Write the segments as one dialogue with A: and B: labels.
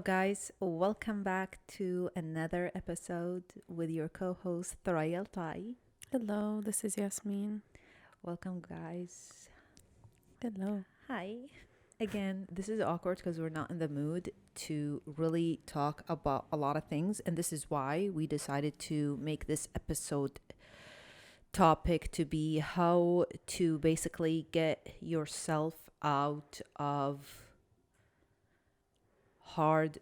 A: guys. Welcome back to another episode with your co host, Thuraya.
B: Hello, this is Yasmeen.
A: Welcome, guys.
B: Hello.
A: Hi. Again, this is awkward because we're not in the mood to really talk about a lot of things. And this is why we decided to make this episode topic to be how to basically get yourself out of hard,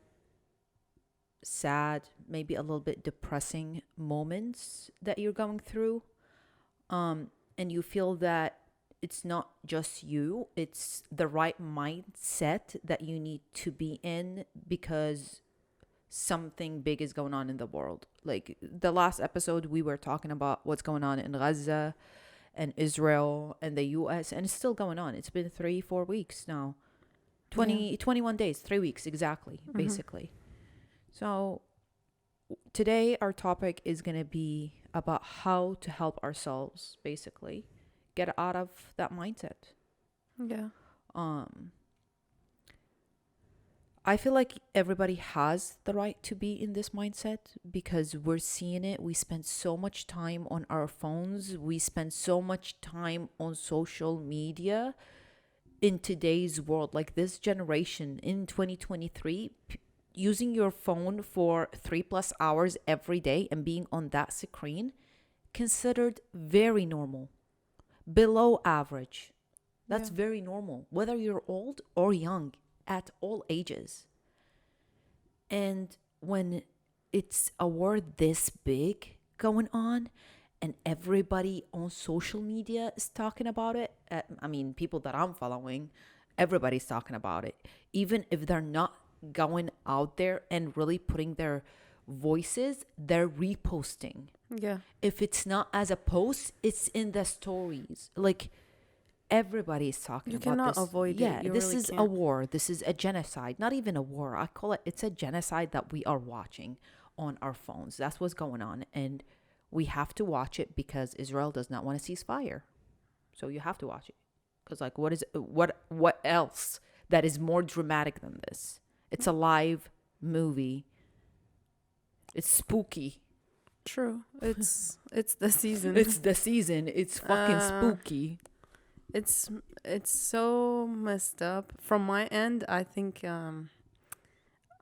A: sad, maybe a little bit depressing moments that you're going through. And you feel that it's not just you, it's the right mindset that you need to be in because something big is going on in the world. Like the last episode, we were talking about what's going on in Gaza and Israel and the US, and it's still going on. It's been 3-4 weeks now. 21 days, 3 weeks exactly, basically. So today our topic is going to be about how to help ourselves basically get out of that mindset.
B: Yeah.
A: I feel like everybody has the right to be in this mindset because we're seeing it. We spend so much time on our phones. We spend so much time on social media in today's world. Like this generation in 2023, using your phone for 3+ hours every day and being on that screen considered very normal, below average. That's very normal, whether you're old or young, at all ages. And when it's a war this big going on and everybody on social media is talking about it, people that I'm following, everybody's talking about it, even if they're not going out there and really putting their voices, they're reposting.
B: Yeah.
A: If it's not as a post, it's in the stories. Like everybody is talking
B: You
A: about
B: cannot
A: this.
B: avoid it.
A: Yeah,
B: You
A: this
B: really
A: is a
B: can't.
A: war. This is a genocide. Not even a war. I call it's a genocide that we are watching on our phones. That's what's going on. And we have to watch it because Israel does not want to cease fire. So you have to watch it. Because like what else that is more dramatic than this? It's a live movie. It's spooky.
B: True. It's the season.
A: It's the season. It's fucking spooky.
B: It's so messed up. From my end, I think and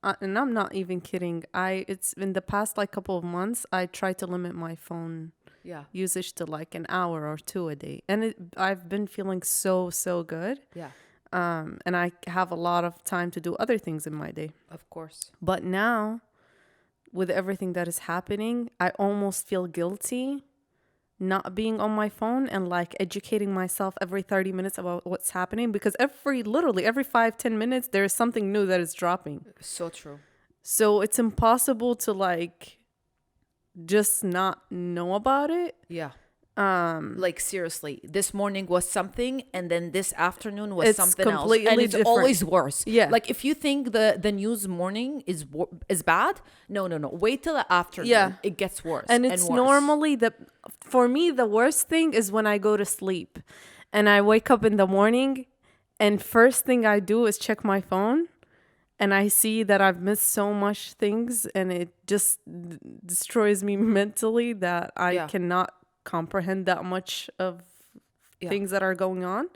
B: I'm not even kidding. It's in the past like couple of months, I tried to limit my phone
A: Yeah.
B: usage to like an hour or two a day. And I've been feeling so good.
A: Yeah.
B: And I have a lot of time to do other things in my day.
A: Of course.
B: But now, with everything that is happening, I almost feel guilty not being on my phone and like educating myself every 30 minutes about what's happening, because literally every 5-10 minutes there is something new that is dropping.
A: So true.
B: So it's impossible to like just not know about it.
A: Yeah. Like seriously, this morning was something and then this afternoon was
B: It's
A: something else,
B: completely
A: and it's
B: different.
A: always worse.
B: Yeah.
A: Like if you think the news morning is bad, no, wait till the afternoon.
B: Yeah.
A: It gets worse.
B: And it's
A: worse.
B: normally for me, the worst thing is when I go to sleep and I wake up in the morning and first thing I do is check my phone and I see that I've missed so much things and it just destroys me mentally that I cannot comprehend that much of things that are going on.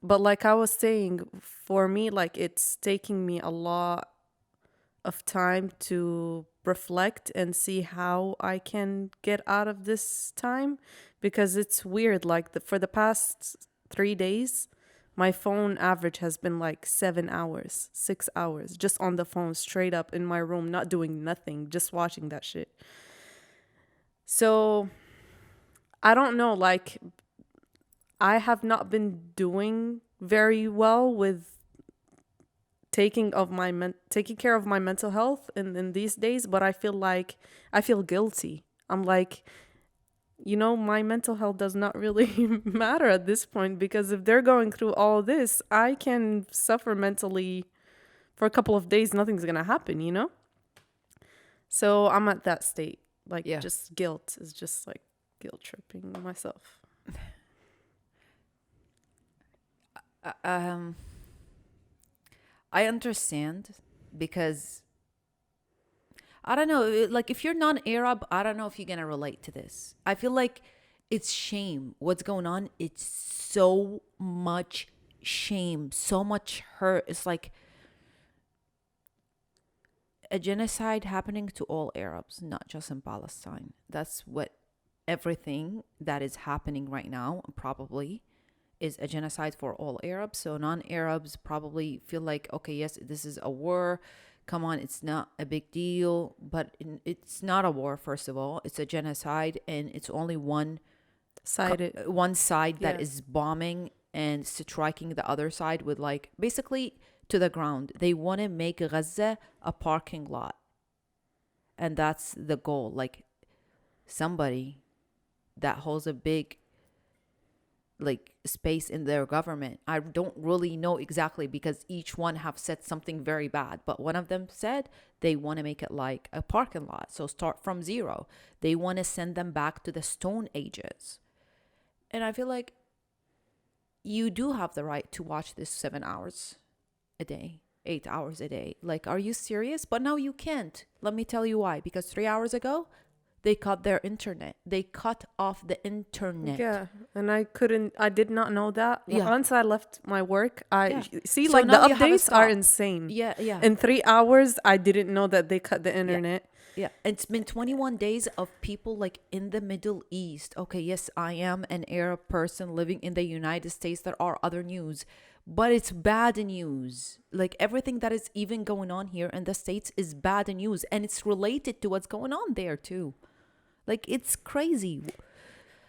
B: But like I was saying, for me, like it's taking me a lot of time to reflect and see how I can get out of this time, because it's weird. Like for the past 3 days, my phone average has been like 7 hours, 6 hours, just on the phone, straight up in my room, not doing nothing, just watching that shit. So I don't know, like I have not been doing very well with taking care of my mental health in these days, but I feel guilty. I'm like, my mental health does not really matter at this point, because if they're going through all this, I can suffer mentally for a couple of days. Nothing's gonna happen. So I'm at that state, like just guilt is just like guilt tripping myself.
A: I understand because I don't know, like if you're non-Arab, I don't know if you're gonna relate to this. I feel like it's shame. What's going on? It's so much shame, so much hurt. It's like a genocide happening to all Arabs, not just in Palestine. That's what everything that is happening right now probably is a genocide for all Arabs. So non-Arabs probably feel like, okay, yes, this is a war. Come on, it's not a big deal, but it's not a war. First of all, it's a genocide, and it's only
B: Cited.
A: one side that
B: Yeah.
A: is bombing and striking the other side with like basically to the ground. They want to make Gaza a parking lot, and that's the goal. Like somebody that holds a big like space in their government. I don't really know exactly because each one have said something very bad, but one of them said they want to make it like a parking lot. So start from zero. They want to send them back to the stone ages. And I feel like you do have the right to watch this 7 hours a day, 8 hours a day. Like, are you serious? But no, you can't. Let me tell you why. Because 3 hours ago, they cut their internet. They cut off the internet.
B: Yeah, and I did not know that.
A: Yeah.
B: Once I left my work,
A: Yeah.
B: see,
A: So
B: like, the
A: now you have a
B: updates are
A: stop.
B: insane.
A: Yeah, yeah.
B: In 3 hours, I didn't know that they cut the
A: Yeah.
B: internet.
A: Yeah. It's been 21 days of people like in the Middle East. Okay, yes, I am an Arab person living in the United States. There are other news, but it's bad news. Like everything that is even going on here in the States is bad news, and it's related to what's going on there too. Like it's crazy.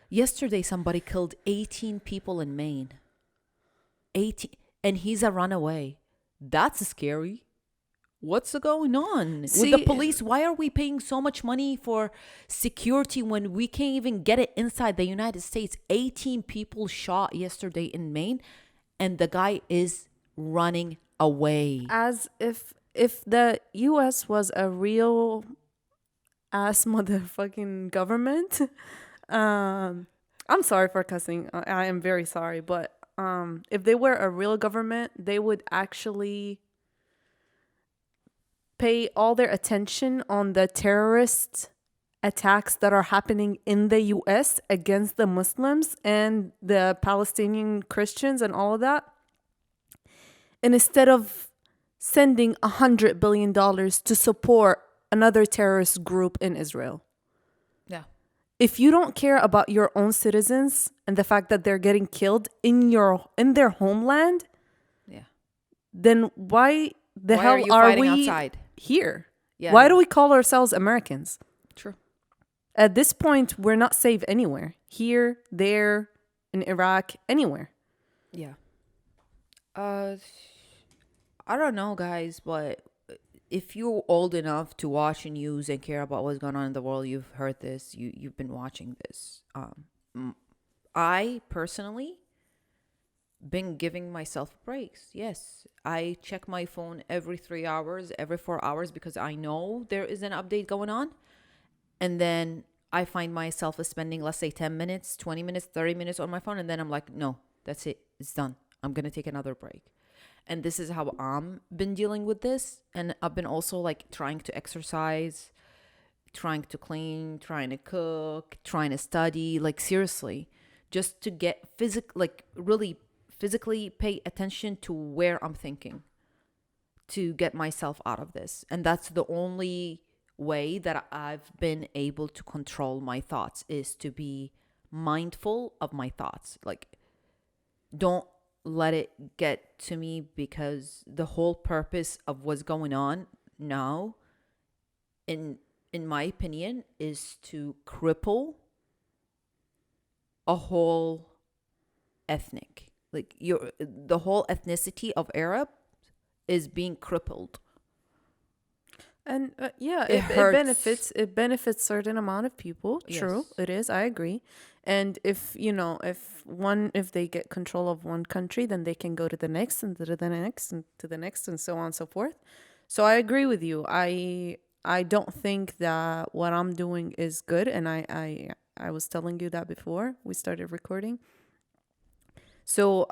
A: Yesterday, somebody killed 18 people in Maine. 18, and he's a runaway. That's scary. What's going on with the
B: See,
A: police? Why are we paying so much money for security when we can't even get it inside the United States? 18 people shot yesterday in Maine, and the guy is running away.
B: as if the U.S. was a real ass motherfucking government, I'm sorry for cussing. I am very sorry, but if they were a real government, they would actually pay all their attention on the terrorist attacks that are happening in the US against the Muslims and the Palestinian Christians and all of that. And instead of sending $100 billion to support another terrorist group in Israel.
A: Yeah.
B: If you don't care about your own citizens and the fact that they're getting killed in their homeland,
A: Yeah.
B: then why the
A: Why are
B: hell
A: you
B: are
A: fighting
B: we
A: outside?
B: here?
A: Yeah.
B: Why
A: Yeah.
B: do we call ourselves Americans?
A: True.
B: At this point, we're not safe anywhere. Here, there, in Iraq, anywhere.
A: Yeah. Uh, I don't know, guys, but if you're old enough to watch news and care about what's going on in the world, you've heard this. You've been watching this. I personally been giving myself breaks. Yes, I check my phone every 3 hours, every 4 hours because I know there is an update going on, and then I find myself spending, let's say, 10 minutes, 20 minutes, 30 minutes on my phone, and then I'm like, no, that's it. It's done. I'm gonna take another break. And this is how I'm been dealing with this. And I've been also like trying to exercise, trying to clean, trying to cook, trying to study, like seriously, just to get like really physically pay attention to where I'm thinking to get myself out of this. And that's the only way that I've been able to control my thoughts is to be mindful of my thoughts. Like don't let it get to me because the whole purpose of what's going on now in my opinion is to cripple a whole ethnic like the whole ethnicity of Arab is being crippled.
B: And yeah,
A: It hurts.
B: it benefits certain amount of people. True,
A: Yes.
B: it is. I agree. And if they get control of one country, then they can go to the next and to the next and to the next and so on and so forth. So I agree with you. I don't think that what I'm doing is good, and I was telling you that before we started recording. So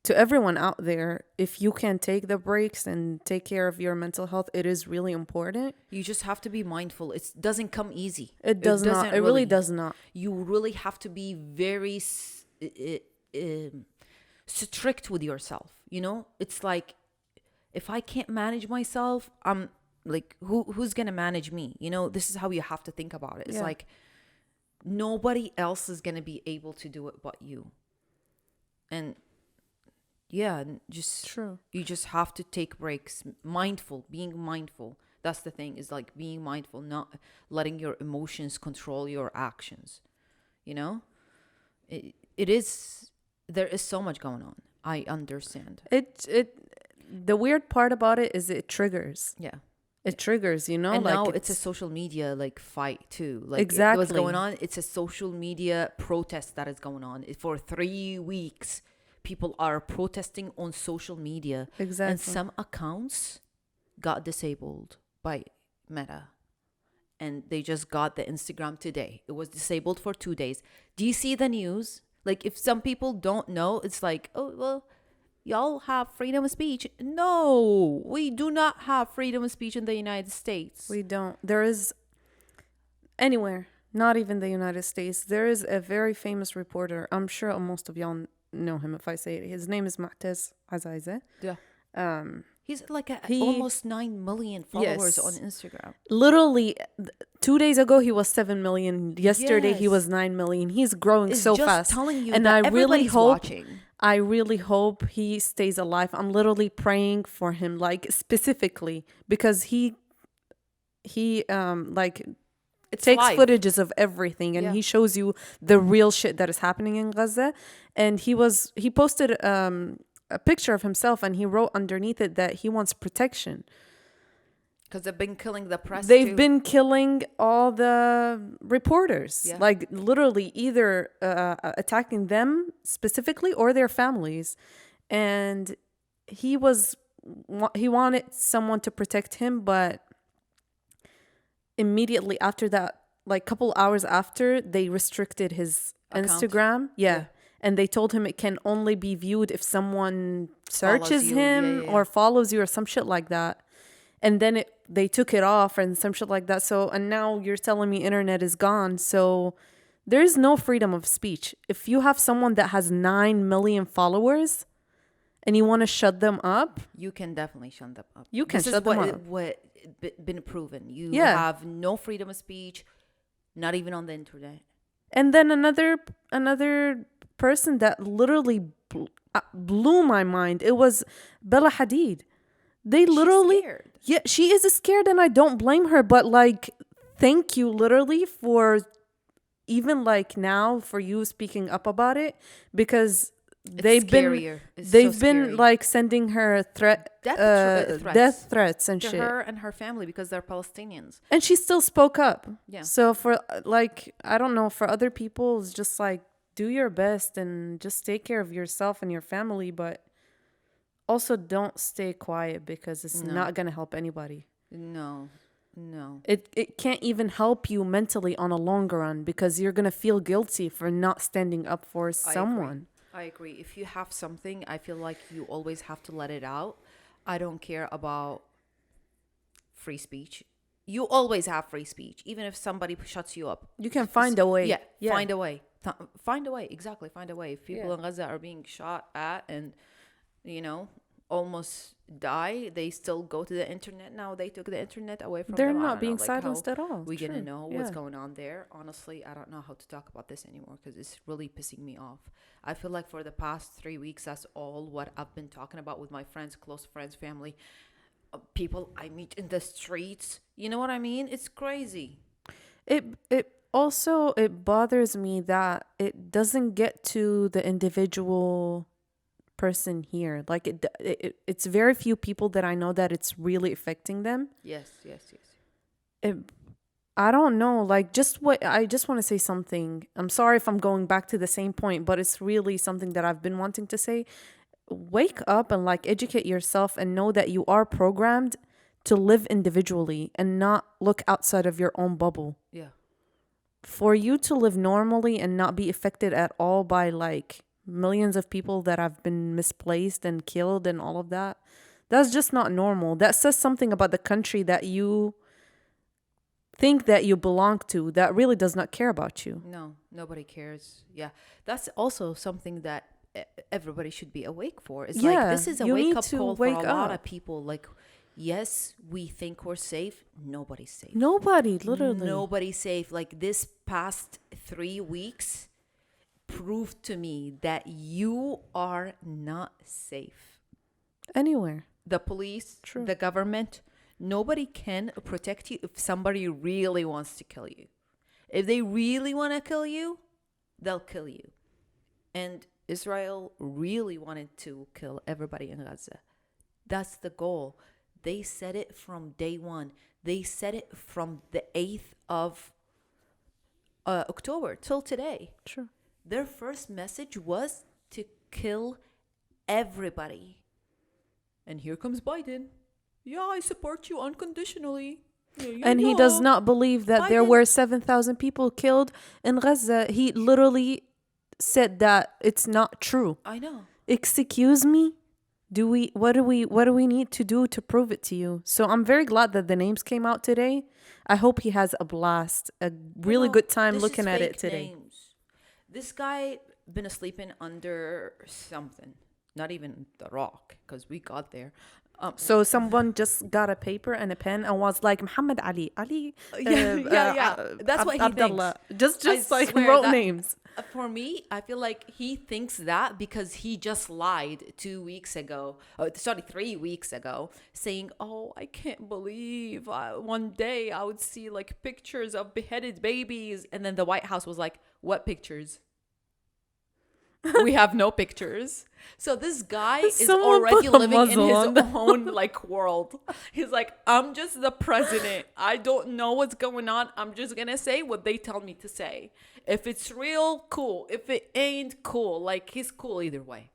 B: to everyone out there, if you can take the breaks and take care of your mental health, it is really important.
A: You just have to be mindful. It doesn't come easy.
B: It does not.
A: Doesn't
B: It really
A: really.
B: does not.
A: You really have to be very strict with yourself. You know, it's like, if I can't manage myself, I'm like, who's gonna manage me? You know, this is how you have to think about it. It's
B: Yeah.
A: like, nobody else is gonna be able to do it but you. And yeah, just
B: True.
A: you just have to take breaks. Mindful, being mindful. That's the thing, is like being mindful, not letting your emotions control your actions. You know, it is, there is so much going on. I understand.
B: The weird part about it is it triggers.
A: Yeah.
B: It triggers, you know,
A: And
B: like
A: now it's a social media like fight too. Like what's
B: Exactly.
A: going on? It's a social media protest that is going on. For 3 weeks, people are protesting on social media.
B: Exactly.
A: And some accounts got disabled by Meta. And they just got the Instagram today. It was disabled for 2 days. Do you see the news? Like, if some people don't know, it's like, oh, well, y'all have freedom of speech. No, we do not have freedom of speech in the United States.
B: We don't. There is anywhere, not even the United States. There is a very famous reporter. I'm sure most of y'all know him if I say it. His name is Mu'taz Azize.
A: Yeah. He's like
B: he-
A: almost 9 million followers
B: Yes.
A: on Instagram.
B: Literally, 2 days ago he was 7 million. Yesterday he
A: Yes.
B: was 9 million. He's growing
A: It's
B: so
A: just
B: fast.
A: telling you
B: And
A: that
B: I really
A: everybody's
B: hope
A: watching.
B: I really hope he stays alive. I'm literally praying for him, like specifically because he like
A: It's
B: takes
A: live.
B: footages of everything and
A: Yeah.
B: he shows you the real shit that is happening in Gaza. And he posted a picture of himself and he wrote underneath it that he wants protection.
A: Because they've been killing the press
B: They've
A: too.
B: been killing all the reporters,
A: Yeah.
B: like literally either attacking them specifically or their families. And he wanted someone to protect him, but immediately after that, like couple hours after, they restricted his
A: Account.
B: Instagram. Yeah.
A: Yeah.
B: And they told him it can only be viewed if someone searches
A: you.
B: him
A: Yeah.
B: or follows you or some shit like that. And then they took it off and some shit like that. So, and now you're telling me internet is gone. So there is no freedom of speech. If you have someone that has 9 million followers and you want to shut them up,
A: You can definitely shut them up.
B: You can
A: This
B: shut
A: is
B: them
A: what
B: up.
A: what been proven. You
B: Yeah.
A: have no freedom of speech, not even on the internet.
B: and then another person that literally blew my mind. It was Bella Hadid. They literally,
A: She's scared.
B: yeah, she is scared, and I don't blame her. But like, thank you, literally, for even like now for you speaking up about it because
A: It's
B: they've been
A: scarier. It's
B: they've
A: so
B: been
A: scary.
B: like sending her
A: Threats.
B: death threats and
A: to
B: shit.
A: her and her family because they're Palestinians.
B: And she still spoke up.
A: Yeah.
B: So for like, I don't know, for other people, it's just like, do your best and just take care of yourself and your family. But also don't stay quiet because it's
A: No.
B: not going to help anybody.
A: No.
B: It can't even help you mentally on a longer run because you're going to feel guilty for not standing up for someone.
A: I agree. If you have something, I feel like you always have to let it out. I don't care about free speech. You always have free speech, even if somebody shuts you up.
B: You can find a way.
A: Yeah, find a way. Find a way. Exactly, find a way. If people
B: Yeah.
A: in Gaza are being shot at and, almost die, they still go to the internet now. They took the internet away from
B: They're
A: them. I
B: not
A: don't know,
B: being
A: like,
B: silenced
A: how
B: at all.
A: we
B: True.
A: gonna know what's
B: Yeah.
A: going on there. Honestly, I don't know how to talk about this anymore because it's really pissing me off. I feel like for the past 3 weeks, that's all what I've been talking about with my friends, close friends, family, people I meet in the streets. You know what I mean? It's crazy.
B: It also it bothers me that it doesn't get to the individual person here. Like it's very few people that I know that it's really affecting them.
A: Yes.
B: I don't know, like I just want to say something. I'm sorry if I'm going back to the same point, but it's really something that I've been wanting to say. Wake up and like educate yourself and know that you are programmed to live individually and not look outside of your own bubble.
A: Yeah.
B: For you to live normally and not be affected at all by like millions of people that have been misplaced and killed and all of that. That's just not normal. That says something about the country that you think that you belong to that really does not care about you.
A: No, nobody cares. Yeah. That's also something that everybody should be awake for. It's like
B: Yeah,
A: this is a
B: you
A: wake
B: need
A: up
B: to
A: call for a
B: wake
A: lot
B: up.
A: of people. Like, yes, we think we're safe. Nobody's safe.
B: Nobody, literally.
A: Nobody's safe. Like this past 3 weeks proved to me that you are not safe.
B: Anywhere.
A: The police,
B: True.
A: the government, nobody can protect you if somebody really wants to kill you. If they really want to kill you, they'll kill you. And Israel really wanted to kill everybody in Gaza. That's the goal. They said it from day one. They said it from the 8th of October till today.
B: True.
A: Their first message was to kill everybody. And here comes Biden. Yeah, I support you unconditionally.
B: And he does not believe that there
A: Biden-
B: were 7,000 people killed in Gaza. He literally said that it's not true.
A: I know.
B: Excuse me? What do we need to do to prove it to you? So I'm very glad that the names came out today. I hope he has a blast, a really
A: No,
B: good time
A: this
B: looking
A: is
B: at it
A: fake
B: today.
A: names. This guy been sleeping under something. Not even the rock, because we got there.
B: So someone just got a paper and a pen and was like, Muhammad Ali,
A: Yeah. That's what he
B: Abdullah. Just
A: I
B: like
A: swear
B: wrote
A: that-
B: names.
A: For me, I feel like he thinks that because he just lied 2 weeks ago. 3 weeks ago, saying, "Oh, I can't believe one day I would see like pictures of beheaded babies," and then the White House was like, "What pictures? We have no pictures." So this guy is
B: Someone
A: already
B: put a
A: living in
B: muzzle
A: his
B: on that.
A: own like world. He's like, "I'm just the president. I don't know what's going on. I'm just gonna say what they tell me to say. If it's real, cool. If it ain't, cool." Like, he's cool either way.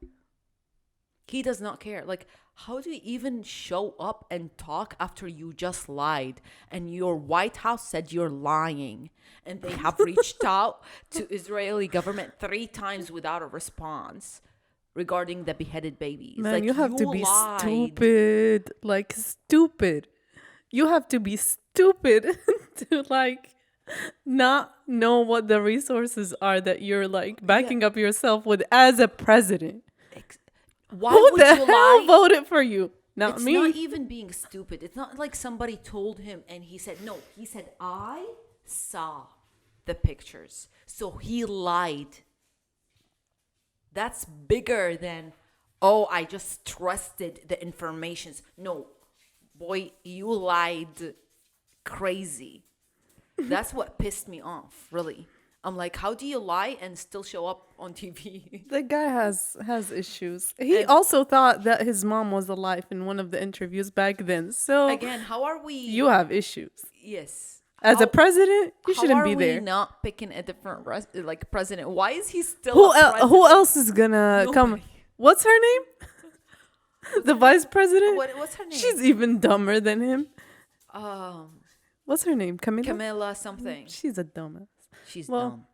A: He does not care. Like, how do you even show up and talk after you just lied and your White House said you're lying, and they have reached out to Israeli government 3 times without a response regarding the beheaded babies?
B: Man,
A: Like,
B: you have to be
A: lied.
B: stupid. Like, stupid. You have to be stupid to, like, not know what the resources are that you're, like, backing up yourself with as a president.
A: Why
B: Who
A: would
B: the
A: you
B: hell
A: lie?
B: voted for you? Not
A: It's
B: me.
A: not even being stupid. It's not like somebody told him and he said, no, he said, I saw the pictures. So he lied. That's bigger than, oh, I just trusted the informations. No, boy, you lied crazy. That's what pissed me off, really. I'm like, how do you lie and still show up on TV?
B: The guy has issues. He also thought that his mom was alive in one of the interviews back then. So
A: Again, how are we?
B: you have issues.
A: Yes.
B: As a president, you
A: How
B: shouldn't
A: are
B: be
A: we
B: there.
A: not picking a different like president? Why is he still
B: Who else is gonna come?
A: Nobody.
B: What's her name? The vice president?
A: What's her name?
B: She's even dumber than him.
A: um
B: What's her name? Camila?
A: Camilla something.
B: She's a dumbass.
A: She's
B: Well,
A: dumb.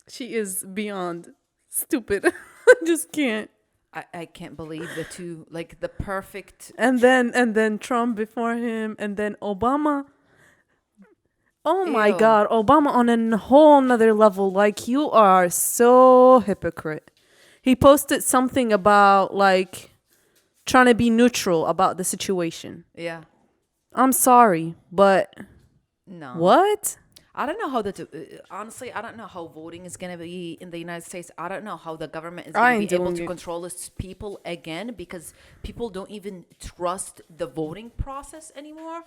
B: she is beyond stupid. I just can't.
A: I can't believe the two, like the perfect.
B: And then Trump before him, and then Obama. Oh my
A: Ew.
B: God, Obama on a whole nother level. Like, you are so hypocrite. He posted something about like trying to be neutral about the situation.
A: Yeah.
B: I'm sorry, but
A: No.
B: what?
A: I don't know how honestly, I don't know how voting is going to be in the United States. I don't know how the government is
B: I
A: going to
B: ain't
A: be able
B: doing
A: to
B: it.
A: control its people again, because people don't even trust the voting process anymore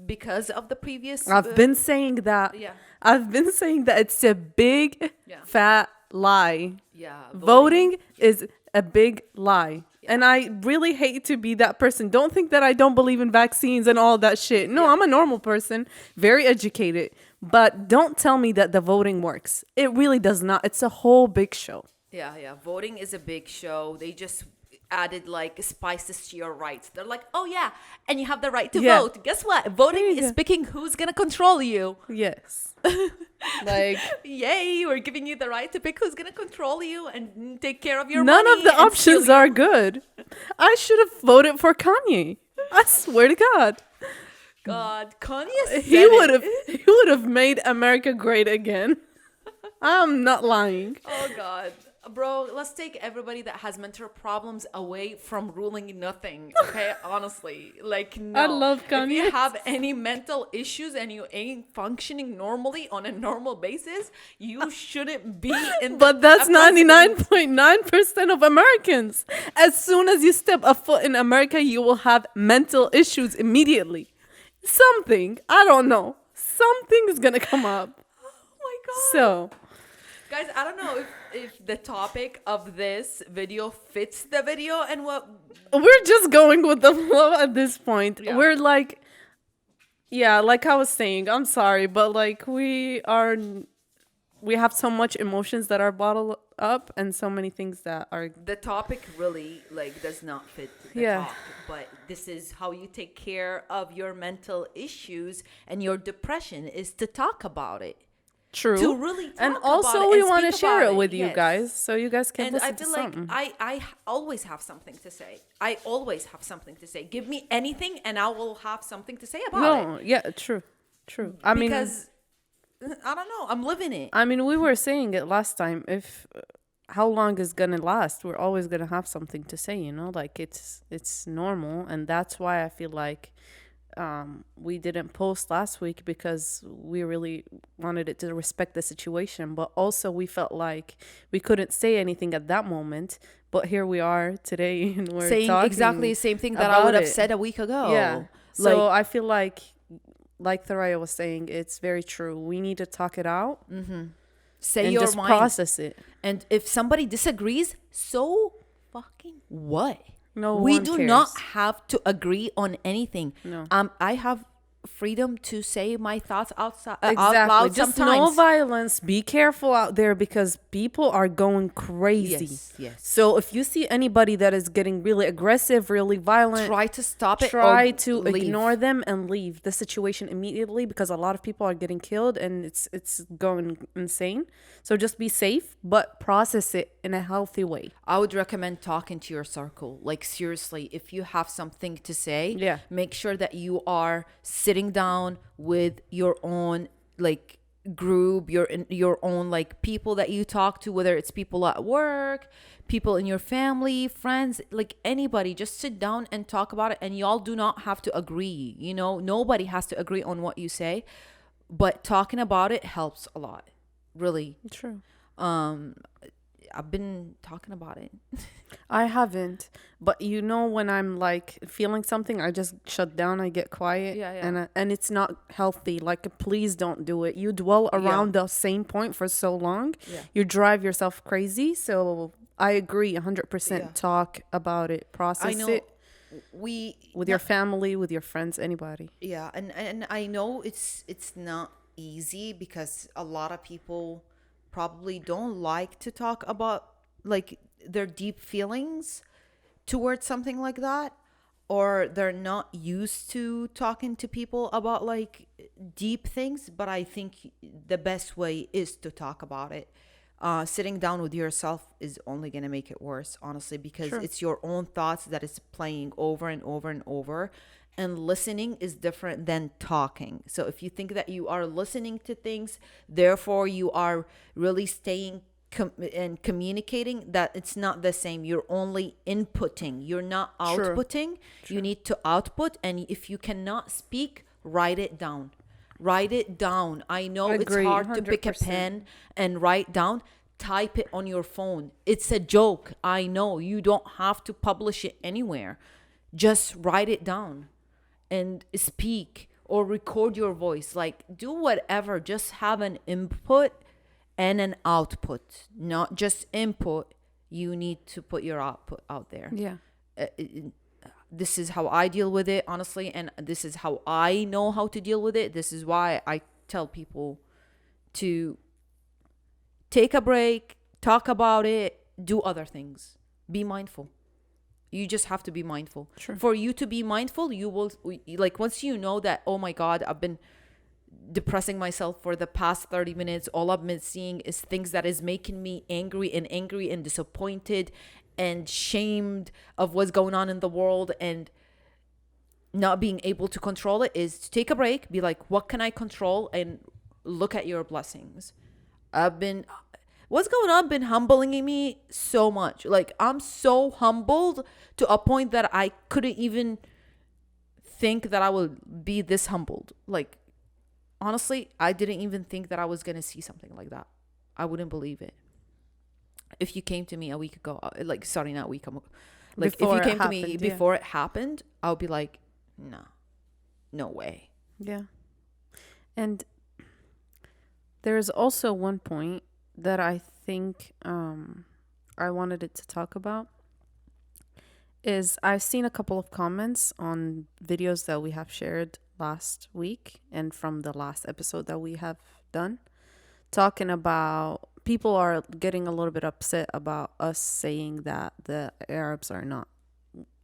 A: because of the previous.
B: I've been saying that.
A: Yeah.
B: I've been saying that it's a big
A: Yeah.
B: fat lie.
A: Yeah.
B: Voting is a big lie. And I really hate to be that person. Don't think that I don't believe in vaccines and all that shit. No,
A: Yeah.
B: I'm a normal person, very educated. But don't tell me that the voting works. It really does not. It's a whole big show.
A: Yeah. Voting is a big show. They just added like spices to your rights. They're like, oh yeah, and you have the right to
B: Yeah.
A: vote. Guess what?
B: There
A: Voting
B: you
A: is
B: go.
A: picking who's gonna control you.
B: Yes. Like,
A: Yay, we're giving you the right to pick who's gonna control you and take care of your
B: none of
A: money
B: the
A: and steal
B: options
A: your.
B: are good. I should have voted for Kanye. I swear to God.
A: God, Kanye
B: He
A: said
B: would have
A: it.
B: he would have made America great again. I'm not lying.
A: Oh God, bro, let's take everybody that has mental problems away from ruling nothing. Okay, honestly, like no.
B: I love
A: If you
B: Kanye.
A: have any mental issues and you ain't functioning normally on a normal basis, you shouldn't be in.
B: But that's
A: a president.
B: 99.9% of Americans. As soon as you step a foot in America, you will have mental issues immediately. Something, I don't know. Something is going to come up.
A: Oh my God.
B: So,
A: Guys, I don't know if the topic of this video fits the video and what.
B: we're just going with the flow at this point.
A: Yeah.
B: We're like, yeah, like I was saying, I'm sorry, but like we have so much emotions that are bottled up and so many things that are,
A: The topic really like does not fit the
B: Yeah.
A: talk, but this is how you take care of your mental issues and your depression is to talk about it.
B: true.
A: To really talk
B: And
A: about
B: also
A: it
B: we
A: and
B: want to
A: speak
B: share
A: about
B: it with you
A: yes.
B: guys so you guys can
A: And
B: listen
A: I
B: to
A: feel like
B: something.
A: I always have something to say. I always have something to say. Give me anything and I will have something to say about it.
B: No, yeah, true. True. I mean,
A: Because I don't know, I'm living it.
B: we were saying it last time. If how long is gonna last? We're always gonna have something to say, you know. Like it's normal, and that's why I feel like we didn't post last week because we really wanted it to respect the situation, but also we felt like we couldn't say anything at that moment. But here we are today, and we're
A: Saying
B: talking
A: exactly the same thing that I
B: about
A: would have
B: it.
A: said a week ago.
B: Yeah.
A: Like,
B: So I feel like Thuraya was saying, it's very true. We need to talk it out
A: say
B: and
A: your
B: just
A: mind.
B: process it.
A: And if somebody disagrees, so fucking what?
B: No
A: We
B: one
A: do
B: cares.
A: not have to agree on anything.
B: No.
A: I have freedom to say my thoughts outside out
B: Exactly.
A: loud
B: Just no
A: sometimes.
B: violence. Be careful out there because people are going crazy.
A: Yes, yes.
B: So if you see anybody that is getting really aggressive, really violent,
A: Try to stop it.
B: try
A: or
B: to
A: leave.
B: ignore them and leave the situation immediately because a lot of people are getting killed and it's going insane. So just be safe, but process it in a healthy way.
A: I would recommend talking to your circle. Like seriously, if you have something to say,
B: Yeah.
A: make sure that you are sitting down with your own like group, your own like people that you talk to, whether it's people at work, people in your family, friends, like anybody. Just sit down and talk about it, and y'all do not have to agree. You know, nobody has to agree on what you say, but talking about it helps a lot. Really.
B: True.
A: I've been talking about it.
B: I haven't, but you know when I'm like feeling something, I just shut down. I get quiet,
A: Yeah, yeah.
B: and it's not healthy. Like, please don't do it. You dwell around the same point for so long,
A: Yeah.
B: you drive yourself crazy. So I agree, 100%.
A: Yeah.
B: Talk about it, process
A: I know
B: it
A: we
B: with your family, with your friends, anybody.
A: yeah, and I know it's not easy because a lot of people probably don't like to talk about like their deep feelings towards something like that, or they're not used to talking to people about like deep things. But I think the best way is to talk about it. Sitting down with yourself is only going to make it worse, honestly, because
B: Sure.
A: it's your own thoughts that is playing over and over and over. And listening is different than talking. So if you think that you are listening to things, therefore you are really staying and communicating, that it's not the same. You're only inputting, you're not
B: True.
A: outputting. You need to output. And if you cannot speak, write it down. Write it down. I know
B: Agree,
A: it's hard to pick a
B: 100%.
A: pen and write down. Type it on your phone. It's a joke. I know you don't have to publish it anywhere. Just write it down and speak or record your voice. Like, do whatever. Just have an input and an output, not just input. You need to put your output out there.
B: Yeah.
A: This is how I deal with it, honestly, and this is how I know how to deal with it. This is why I tell people to take a break, talk about it, do other things, be mindful. You just have to be mindful.
B: Sure.
A: For you to be mindful, you will, like, once you know that, oh my God, I've been depressing myself for the past 30 minutes, all I've been seeing is things that is making me angry and disappointed and shamed of what's going on in the world, and not being able to control it, is to take a break, be like, what can I control, and look at your blessings. What's going on been humbling me so much. Like, I'm so humbled to a point that I couldn't even think that I would be this humbled. Like, honestly, I didn't even think that I was going to see something like that. I wouldn't believe it. If you came to me a week ago, like, sorry, not a week ago, like, if you came to me before it happened, I would be like, no, no way.
B: Yeah. And there's also one point that I think I wanted it to talk about is I've seen a couple of comments on videos that we have shared last week and from the last episode that we have done, talking about people are getting a little bit upset about us saying that the Arabs are not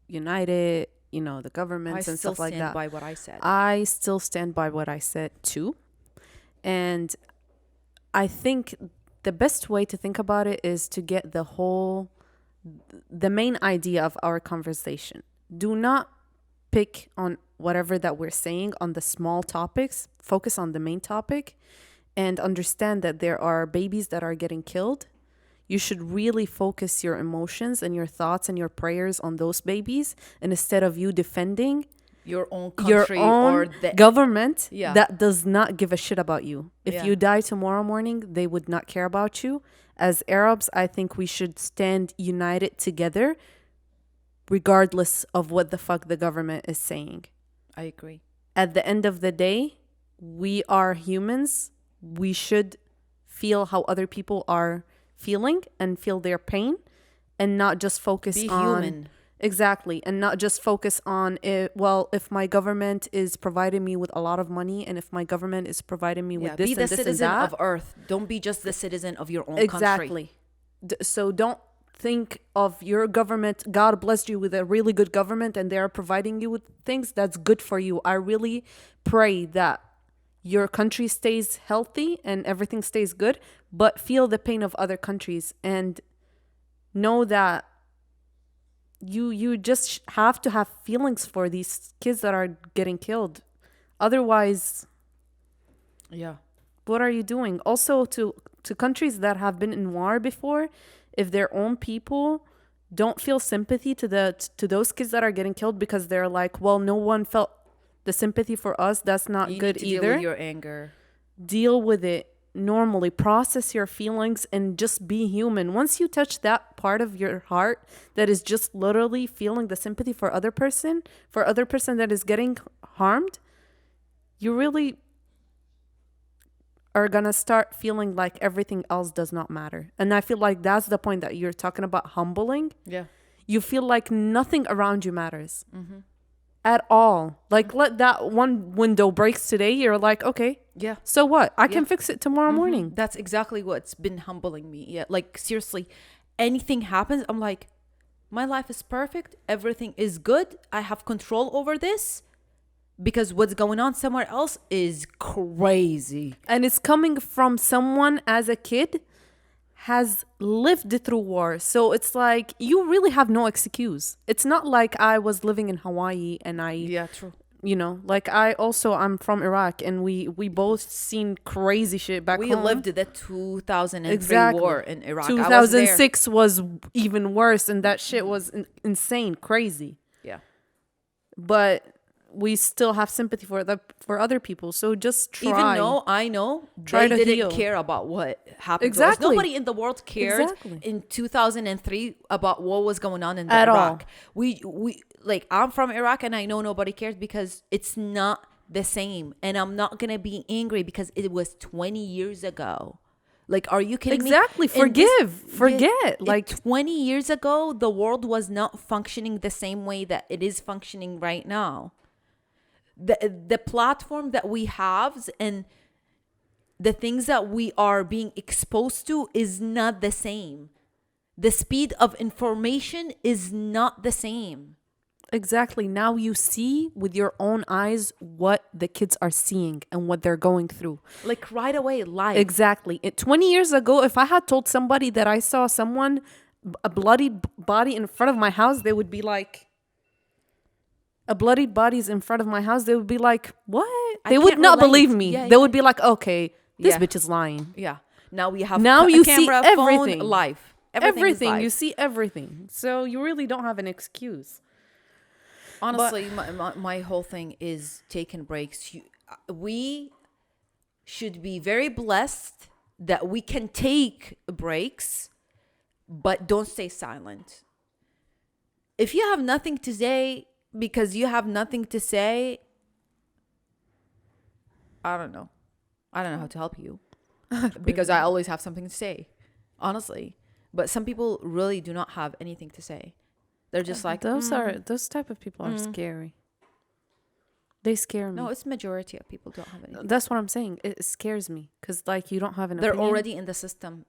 B: united, you know, the governments and stuff like that.
A: I still stand by what I said.
B: I still stand by what I said too. And I think the best way to think about it is to get the main idea of our conversation. Do not pick on whatever that we're saying on the small topics. Focus on the main topic and understand that there are babies that are getting killed. You should really focus your emotions and your thoughts and your prayers on those babies, and instead of you defending
A: your own country or the
B: government that does not give a shit about you. If you die tomorrow morning, they would not care about you. As Arabs, I think we should stand united together regardless of what the fuck the government is saying.
A: I agree.
B: At the end of the day, we are humans. We should feel how other people are feeling and feel their pain, and not just focus on
A: human.
B: Exactly. And not just focus on it. Well, if my government is providing me with a lot of money, and if my government is providing me with this and this and that. Be the
A: citizen of Earth. Don't be just the citizen of your own country.
B: Exactly. So don't think of your government. God blessed you with a really good government and they're providing you with things that's good for you. I really pray that your country stays healthy and everything stays good, but feel the pain of other countries and know that you just have to have feelings for these kids that are getting killed. Otherwise, what are you doing? Also, to countries that have been in war before, if their own people don't feel sympathy to those kids that are getting killed because they're like, well, no one felt the sympathy for us, that's not good either.
A: Deal with your anger.
B: Deal with it normally. Process your feelings and just be human. Once you touch that part of your heart that is just literally feeling the sympathy for other person that is getting harmed, you really are gonna start feeling like everything else does not matter. And I feel like that's the point that you're talking about, humbling.
A: Yeah.
B: You feel like nothing around you matters. Mm-hmm. At all. Like, let that one window breaks today, you're like, okay,
A: yeah,
B: so what? I can fix it tomorrow morning.
A: That's exactly what's been humbling me. Yeah, like, seriously, anything happens, I'm like, my life is perfect, everything is good, I have control over this, because what's going on somewhere else is crazy.
B: And it's coming from someone as a kid has lived through war. So it's like, you really have no excuse. It's not like I was living in Hawaii and
A: true.
B: You know, like I'm from Iraq and we both seen crazy shit back home.
A: We lived the 2003 war in Iraq.
B: 2006 was even worse, and that shit was insane, crazy.
A: Yeah.
B: But we still have sympathy for other people. So just try.
A: Even though I know they didn't care about what happened
B: exactly.
A: to us. Nobody in the world cared in 2003 about what was going on in Iraq. All. We like, I'm from Iraq and I know nobody cares because it's not the same. And I'm not going to be angry because it was 20 years ago. Like, are you kidding me?
B: Exactly. Forget. Like,
A: 20 years ago, the world was not functioning the same way that it is functioning right now. The platform that we have and the things that we are being exposed to is not the same. The speed of information is not the same.
B: Exactly. Now you see with your own eyes what the kids are seeing and what they're going through.
A: Like right away, live.
B: Exactly. 20 years ago, if I had told somebody that I saw someone, a bloody body in front of my house, they would be like, a bloody body's in front of my house, they would be like, what? They would
A: can't
B: not
A: relate.
B: believe me.
A: Yeah,
B: They
A: yeah.
B: would be like, okay, this
A: Yeah.
B: bitch is lying.
A: Yeah. Now we have
B: Now
A: a
B: you see
A: camera,
B: everything.
A: phone, live.
B: Everything.
A: Is live.
B: You see everything. So you really don't have an excuse.
A: Honestly, my whole thing is taking breaks. We should be very blessed that we can take breaks, but don't stay silent. If you have nothing to say because you have nothing to say, I don't know. I don't know how to help you because I always have something to say, honestly. But some people really do not have anything to say. They're just like,
B: Those type of people are scary. They scare me.
A: no, it's majority of people don't have anything.
B: That's what I'm saying. It scares me because like you don't have an
A: They're
B: opinion.
A: already in the system.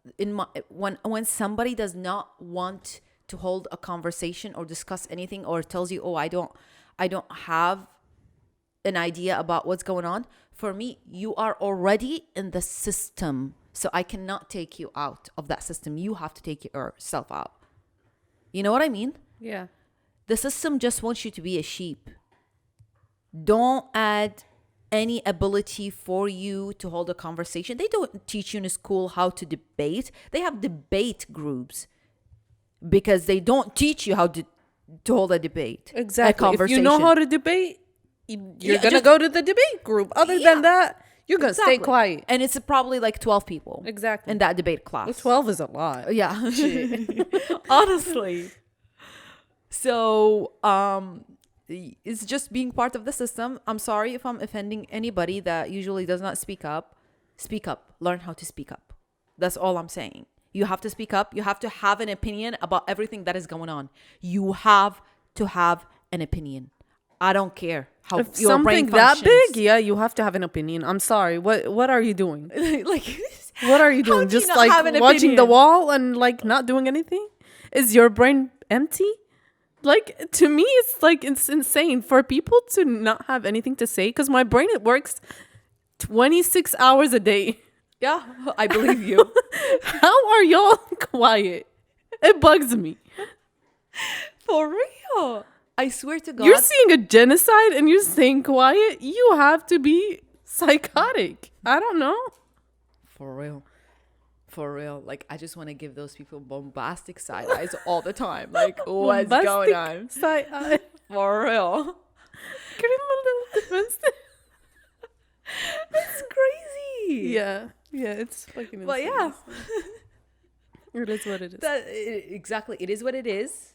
A: When somebody does not want to hold a conversation or discuss anything or tells you, oh, I don't have an idea about what's going on, for me, you are already in the system. So I cannot take you out of that system. You have to take yourself out. You know what I mean?
B: Yeah.
A: The system just wants you to be a sheep. Don't add any ability for you to hold a conversation. They don't teach you in school how to debate. They have debate groups because they don't teach you how to hold a debate.
B: Exactly.
A: A conversation.
B: If you know how to debate, you're gonna
A: just
B: go to the debate group. Other than that, you're gonna stay quiet.
A: And it's probably like 12 people.
B: Exactly.
A: In that debate class.
B: 12 is a lot.
A: Yeah. Honestly. So, it's just being part of the system. I'm sorry if I'm offending anybody that usually does not speak up. Speak up. Learn how to speak up. That's all I'm saying. You have to speak up. You have to have an opinion about everything that is going on. You have to have an opinion. I don't care how
B: If
A: your brain
B: something that
A: functions.
B: big, yeah, you have to have an opinion. I'm sorry. What are you doing?
A: Like,
B: What are you
A: How
B: doing?
A: do you
B: Just
A: not
B: like
A: have an
B: watching the
A: opinion?
B: wall and like not doing anything? Is your brain empty? Like to me, it's insane for people to not have anything to say because my brain it works 26 hours a day.
A: yeah, I believe you.
B: How are y'all quiet? It bugs me.
A: For real. I swear to God.
B: You're seeing a genocide and you're staying quiet. You have to be psychotic. I don't know.
A: For real. For real. Like, I just want to give those people bombastic side eyes all the time. Like, what's going on?
B: Side eye.
A: For real.
B: Criminal defense.
A: It's crazy.
B: Yeah, it's fucking
A: But
B: insane.
A: yeah.
B: It is what it is.
A: Exactly. It is what it is.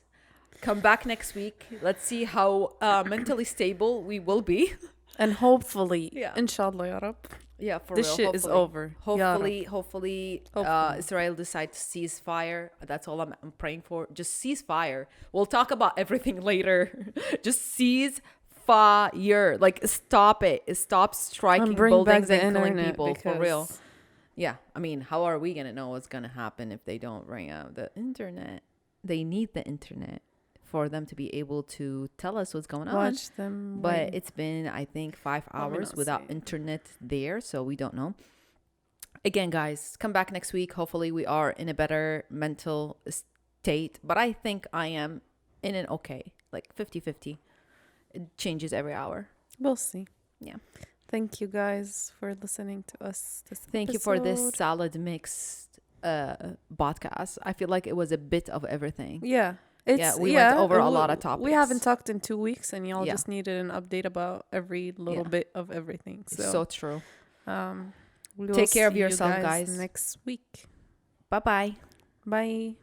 A: Come back next week. Let's see how mentally stable we will be.
B: And hopefully,
A: Yeah.
B: inshallah, ya Rab,
A: Yeah, for
B: this
A: real.
B: shit is
A: Hopefully.
B: over. Ya Rab.
A: Hopefully,
B: Hopefully.
A: Israel decides to cease fire. That's all I'm praying for. Just cease fire. We'll talk about everything later. Just cease fire. Like, stop it. Stop striking
B: And bring back
A: buildings
B: the
A: and killing
B: internet
A: people. For real.
B: because
A: Yeah. I mean, how are we going to know what's going to happen if they don't bring out the internet? They need the internet for them to be able to tell us what's going on.
B: watch them.
A: But
B: wait.
A: it's been, I think, 5
B: Let me
A: hours
B: not
A: without
B: say it.
A: internet there, so we don't know. Again, guys, come back next week. Hopefully, we are in a better mental state. But I think I am in an okay, like 50-50. It changes every hour.
B: We'll see.
A: Yeah.
B: Thank you guys for listening to us.
A: Thank you for this
B: episode.
A: salad mixed podcast. I feel like it was a bit of everything.
B: Yeah.
A: We went over a lot of topics.
B: We haven't talked in 2 weeks, and y'all
A: Yeah.
B: just needed an update about every little
A: Yeah.
B: bit of everything.
A: So true.
B: We will
A: Take care of
B: see you
A: yourself, guys.
B: next week.
A: Bye-bye.
B: Bye.